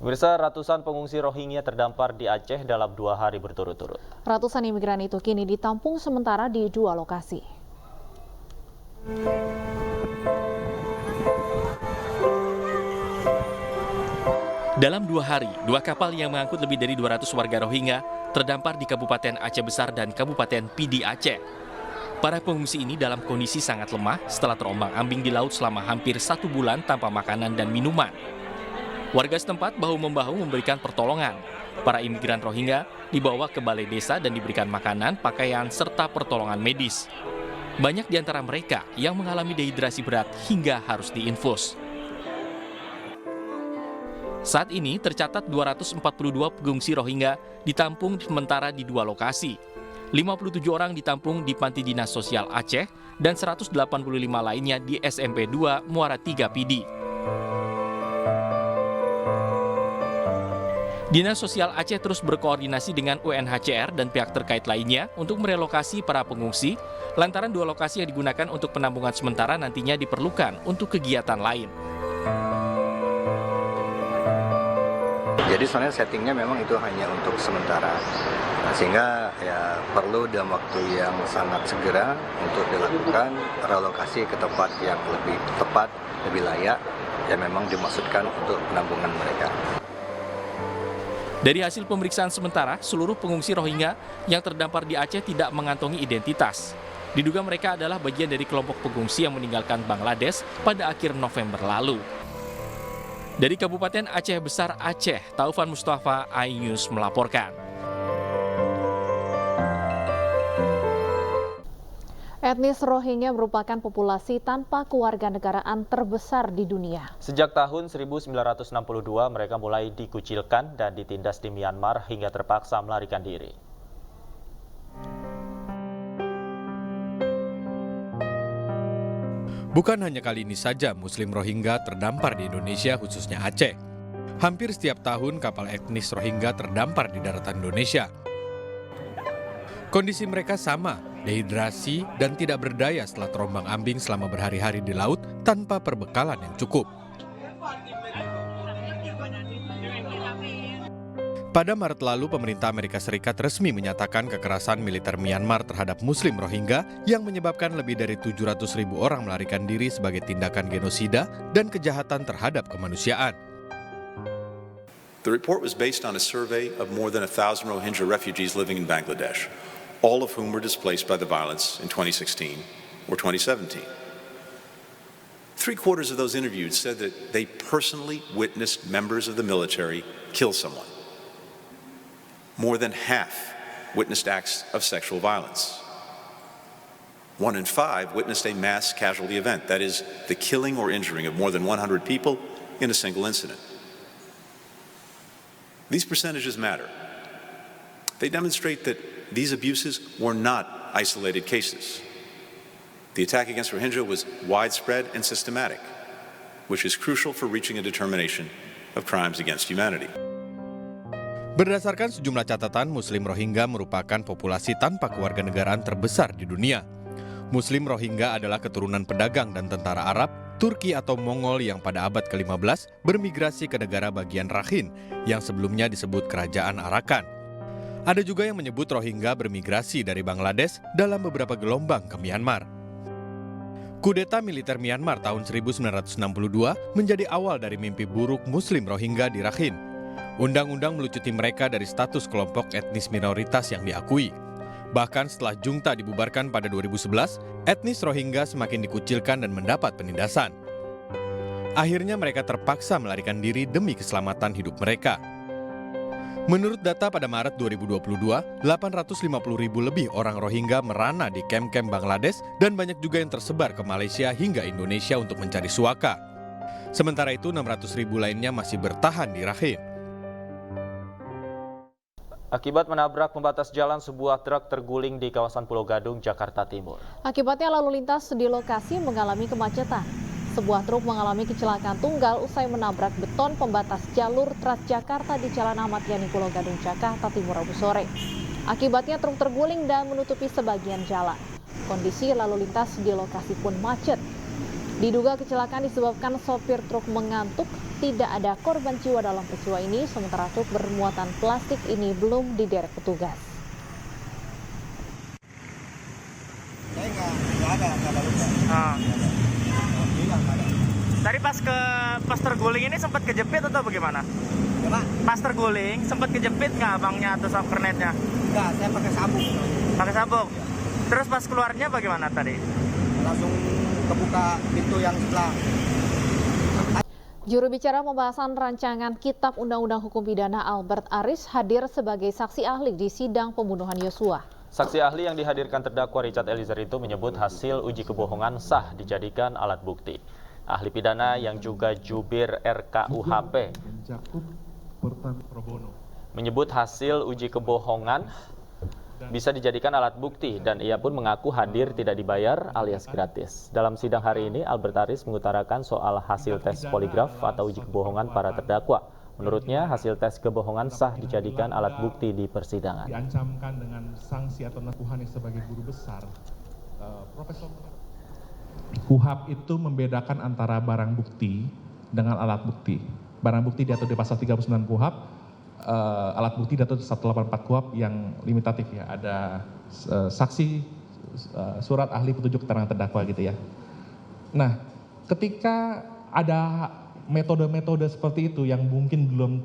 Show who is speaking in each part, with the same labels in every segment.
Speaker 1: Pemirsa, ratusan pengungsi Rohingya terdampar di Aceh dalam 2 hari berturut-turut.
Speaker 2: Ratusan imigran itu kini ditampung sementara di 2 lokasi.
Speaker 3: Dalam 2 hari, 2 kapal yang mengangkut lebih dari 200 warga Rohingya terdampar di Kabupaten Aceh Besar dan Kabupaten Pidi Aceh. Para pengungsi ini dalam kondisi sangat lemah setelah terombang-ambing di laut selama hampir 1 bulan tanpa makanan dan minuman. Warga setempat bahu-membahu memberikan pertolongan. Para imigran Rohingya dibawa ke balai desa dan diberikan makanan, pakaian, serta pertolongan medis. Banyak di antara mereka yang mengalami dehidrasi berat hingga harus diinfus. Saat ini tercatat 242 pengungsi Rohingya ditampung sementara di 2 lokasi. 57 orang ditampung di Panti Dinas Sosial Aceh dan 185 lainnya di SMP 2 Muara 3 Pidi. Dinas Sosial Aceh terus berkoordinasi dengan UNHCR dan pihak terkait lainnya untuk merelokasi para pengungsi, lantaran 2 lokasi yang digunakan untuk penampungan sementara nantinya diperlukan untuk kegiatan lain.
Speaker 4: Jadi sebenarnya settingnya memang itu hanya untuk sementara, sehingga ya perlu dalam waktu yang sangat segera untuk dilakukan relokasi ke tempat yang lebih tepat, lebih layak, yang memang dimaksudkan untuk penampungan mereka.
Speaker 3: Dari hasil pemeriksaan sementara, seluruh pengungsi Rohingya yang terdampar di Aceh tidak mengantongi identitas. Diduga mereka adalah bagian dari kelompok pengungsi yang meninggalkan Bangladesh pada akhir November lalu. Dari Kabupaten Aceh Besar Aceh, Taufan Mustafa, iNews melaporkan.
Speaker 2: Etnis Rohingya merupakan populasi tanpa kewarganegaraan terbesar di dunia.
Speaker 1: Sejak tahun 1962, mereka mulai dikucilkan dan ditindas di Myanmar hingga terpaksa melarikan diri.
Speaker 5: Bukan hanya kali ini saja Muslim Rohingya terdampar di Indonesia, khususnya Aceh. Hampir setiap tahun kapal etnis Rohingya terdampar di daratan Indonesia. Kondisi mereka sama, dehidrasi dan tidak berdaya setelah terombang-ambing selama berhari-hari di laut tanpa perbekalan yang cukup. Pada Maret lalu, pemerintah Amerika Serikat resmi menyatakan kekerasan militer Myanmar terhadap Muslim Rohingya yang menyebabkan lebih dari 700.000 orang melarikan diri sebagai tindakan genosida dan kejahatan terhadap kemanusiaan.
Speaker 6: The report was based on a survey of more than 1,000 Rohingya refugees living in Bangladesh, all of whom were displaced by the violence in 2016 or 2017. 3/4 of those interviewed said that they personally witnessed members of the military kill someone. More than half witnessed acts of sexual violence. 1 in 5 witnessed a mass casualty event, that is, the killing or injuring of more than 100 people in a single incident. These percentages matter. They demonstrate that these abuses were not isolated cases. The attack against Rohingya was widespread and systematic, which is crucial for reaching a determination of crimes against humanity.
Speaker 5: Berdasarkan sejumlah catatan, Muslim Rohingya merupakan populasi tanpa kewarganegaraan terbesar di dunia. Muslim Rohingya adalah keturunan pedagang dan tentara Arab, Turki atau Mongol yang pada abad ke-15 bermigrasi ke negara bagian Rakhine yang sebelumnya disebut Kerajaan Arakan. Ada juga yang menyebut Rohingya bermigrasi dari Bangladesh dalam beberapa gelombang ke Myanmar. Kudeta militer Myanmar tahun 1962 menjadi awal dari mimpi buruk Muslim Rohingya di Rakhine. Undang-undang melucuti mereka dari status kelompok etnis minoritas yang diakui. Bahkan setelah junta dibubarkan pada 2011, etnis Rohingya semakin dikucilkan dan mendapat penindasan. Akhirnya mereka terpaksa melarikan diri demi keselamatan hidup mereka. Menurut data pada Maret 2022, 850.000 lebih orang Rohingya merana di kamp-kamp Bangladesh dan banyak juga yang tersebar ke Malaysia hingga Indonesia untuk mencari suaka. Sementara itu 600.000 lainnya masih bertahan di Rakhine.
Speaker 1: Akibat menabrak pembatas jalan, sebuah truk terguling di kawasan Pulau Gadung, Jakarta Timur.
Speaker 2: Akibatnya lalu lintas di lokasi mengalami kemacetan. Sebuah truk mengalami kecelakaan tunggal usai menabrak beton pembatas jalur Transjakarta di Jalan Ahmad Yani Pulau Gadung, Jakarta Timur Rabu sore. Akibatnya truk terguling dan menutupi sebagian jalan. Kondisi lalu lintas di lokasi pun macet. Diduga kecelakaan disebabkan sopir truk mengantuk. Tidak ada korban jiwa dalam peristiwa ini, sementara truk bermuatan plastik ini belum diderek petugas.
Speaker 7: Tadi pas terguling ini sempat kejepit atau bagaimana? Pas terguling sempat kejepit nggak abangnya atau kernetnya?
Speaker 8: Enggak, saya pakai sabuk.
Speaker 7: Pakai sabuk. Terus pas keluarnya bagaimana tadi?
Speaker 8: Langsung kebuka pintu yang sebelah.
Speaker 2: Juru bicara pembahasan rancangan Kitab Undang-Undang Hukum Pidana Albert Aris hadir sebagai saksi ahli di sidang pembunuhan Yosua.
Speaker 1: Saksi ahli yang dihadirkan terdakwa Richard Eliezer itu menyebut hasil uji kebohongan sah dijadikan alat bukti. Ahli pidana yang juga jubir RKUHP menyebut hasil uji kebohongan bisa dijadikan alat bukti dan ia pun mengaku hadir tidak dibayar alias gratis. Dalam sidang hari ini, Albert Aris mengutarakan soal hasil tes poligraf atau uji kebohongan para terdakwa. Menurutnya, hasil tes kebohongan sah dijadikan alat bukti di persidangan.
Speaker 9: Diancamkan dengan sanksi atau hukuman sebagai guru besar, Profesor KUHP itu membedakan antara barang bukti dengan alat bukti. Barang bukti diatur di pasal 39 KUHP, alat bukti diatur di 184 KUHP yang limitatif ya. Ada saksi, surat ahli petunjuk keterangan terdakwa gitu ya. Nah, ketika ada metode-metode seperti itu yang mungkin belum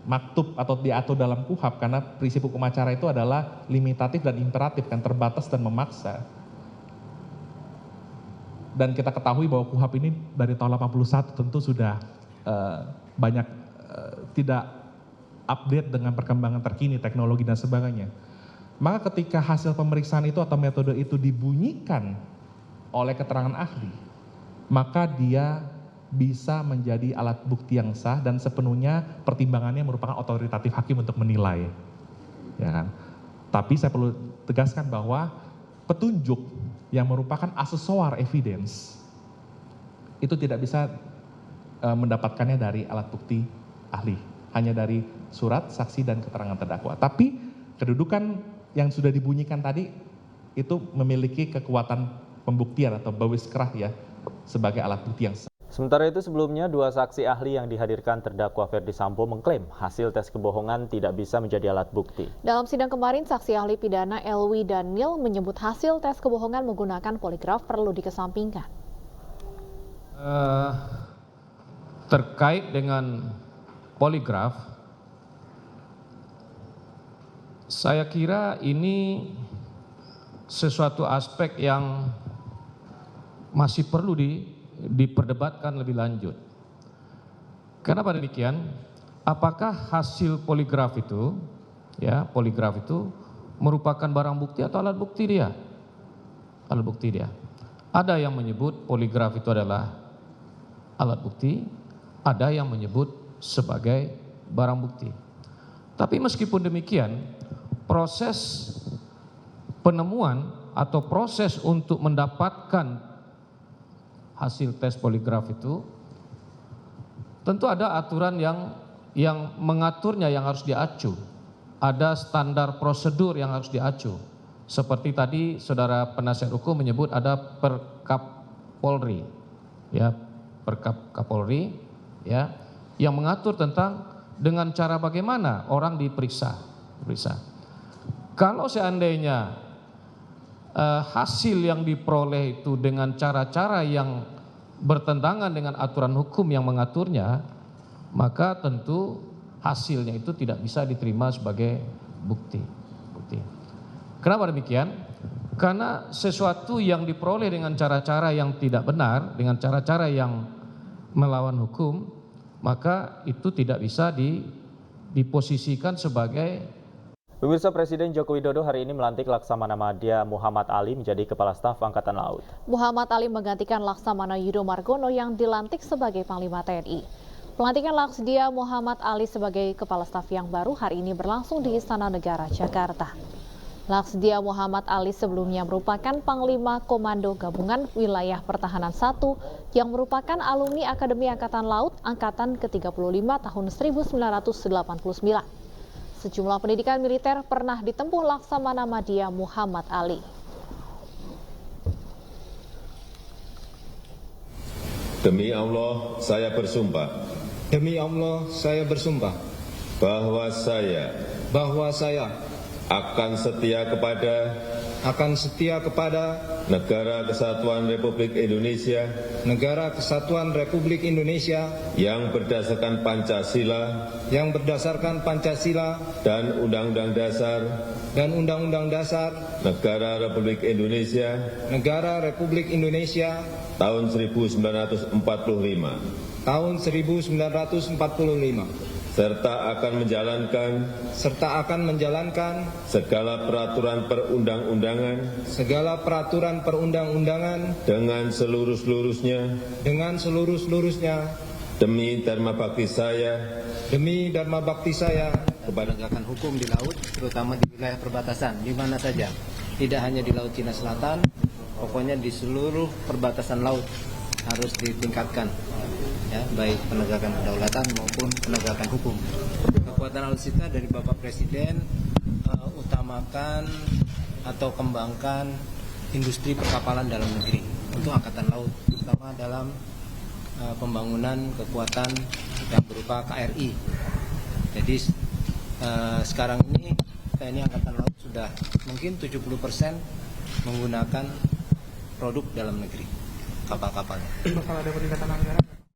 Speaker 9: termaktub atau diatur dalam KUHP, karena prinsip hukum acara itu adalah limitatif dan imperatif, kan terbatas dan memaksa. Dan kita ketahui bahwa KUHP ini dari tahun 81 tentu sudah banyak tidak update dengan perkembangan terkini, teknologi dan sebagainya. Maka ketika hasil pemeriksaan itu atau metode itu dibunyikan oleh keterangan ahli, maka dia bisa menjadi alat bukti yang sah dan sepenuhnya pertimbangannya merupakan otoritatif hakim untuk menilai. Ya kan? Tapi saya perlu tegaskan bahwa petunjuk yang merupakan aksesoar evidence itu tidak bisa mendapatkannya dari alat bukti ahli, hanya dari surat, saksi, dan keterangan terdakwa. Tapi kedudukan yang sudah dibunyikan tadi itu memiliki kekuatan pembuktian atau bawis kerah ya, sebagai alat bukti yang sah.
Speaker 1: Sementara itu sebelumnya dua saksi ahli yang dihadirkan terdakwa Ferdi Sambo mengklaim hasil tes kebohongan tidak bisa menjadi alat bukti.
Speaker 2: Dalam sidang kemarin, saksi ahli pidana Elwi Daniel menyebut hasil tes kebohongan menggunakan poligraf perlu dikesampingkan.
Speaker 10: Terkait dengan poligraf, saya kira ini sesuatu aspek yang masih perlu diperdebatkan lebih lanjut. Kenapa demikian? Apakah hasil poligraf itu, ya, poligraf itu merupakan barang bukti atau alat bukti dia? Alat bukti dia. Ada yang menyebut poligraf itu adalah alat bukti, ada yang menyebut sebagai barang bukti. Tapi meskipun demikian, proses penemuan atau proses untuk mendapatkan hasil tes poligraf itu tentu ada aturan yang mengaturnya, yang harus diacu. Ada standar prosedur yang harus diacu. Seperti tadi saudara penasihat hukum menyebut ada Perkap Polri, ya, Perkap Kapolri, ya, yang mengatur tentang dengan cara bagaimana orang diperiksa. Kalau seandainya hasil yang diperoleh itu dengan cara-cara yang bertentangan dengan aturan hukum yang mengaturnya, maka tentu hasilnya itu tidak bisa diterima sebagai bukti. Kenapa demikian? Karena sesuatu yang diperoleh dengan cara-cara yang tidak benar, dengan cara-cara yang melawan hukum, maka itu tidak bisa diposisikan sebagai.
Speaker 1: Pemirsa, Presiden Joko Widodo hari ini melantik Laksamana Madya Muhammad Ali menjadi Kepala Staf Angkatan Laut.
Speaker 2: Muhammad Ali menggantikan Laksamana Yudo Margono yang dilantik sebagai Panglima TNI. Pelantikan Laksdia Muhammad Ali sebagai Kepala Staf yang baru hari ini berlangsung di Istana Negara, Jakarta. Laksdia Muhammad Ali sebelumnya merupakan Panglima Komando Gabungan Wilayah Pertahanan 1 yang merupakan alumni Akademi Angkatan Laut Angkatan ke-35 tahun 1989. Sejumlah pendidikan militer pernah ditempuh Laksamana Madya Muhammad Ali.
Speaker 11: Demi Allah, saya bersumpah.
Speaker 12: Demi Allah, saya bersumpah
Speaker 11: Bahwa saya akan setia kepada Negara Kesatuan Republik Indonesia yang berdasarkan Pancasila dan Undang-Undang Dasar Negara Republik Indonesia tahun 1945 serta akan menjalankan segala peraturan perundang-undangan dengan seluruh-seluruhnya demi dharma bakti saya
Speaker 8: kepada penegakan hukum di laut, terutama di wilayah perbatasan, di mana saja. Tidak hanya di Laut Cina Selatan, pokoknya di seluruh perbatasan laut harus ditingkatkan, ya, baik penegakan kedaulatan maupun penegakan hukum. Kekuatan alutsista dari Bapak Presiden utamakan atau kembangkan industri perkapalan dalam negeri untuk Angkatan Laut, terutama dalam pembangunan kekuatan yang berupa KRI. Jadi sekarang ini TNI Angkatan Laut sudah mungkin 70% menggunakan produk dalam negeri, kapal-kapalnya.
Speaker 12: Bakal ada peningkatan anggaran?